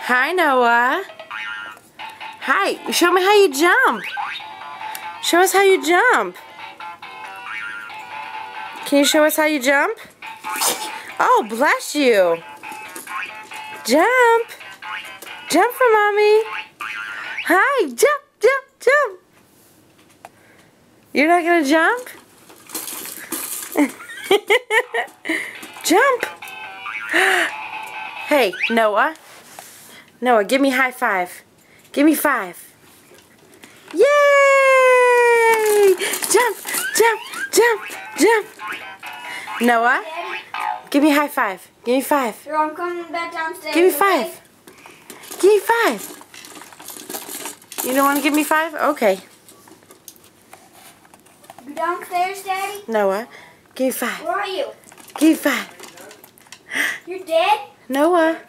Hi, Noah. Hi. Show me how you jump. Show us how you jump. Can you show us how you jump? Oh, bless you. Jump. Jump for mommy. Hi. Jump, jump, jump. You're not going to jump? Jump. Hey, Noah. Noah, give me high five. Give me 5. Yay! Jump, jump, jump, jump. Noah, give me high five. Give me 5. Here, I'm coming back downstairs. Give me 5. Give me 5. You don't want to give me 5? Okay. You downstairs, Daddy? Noah, give me 5. Where are you? Give me 5. You're dead? Noah.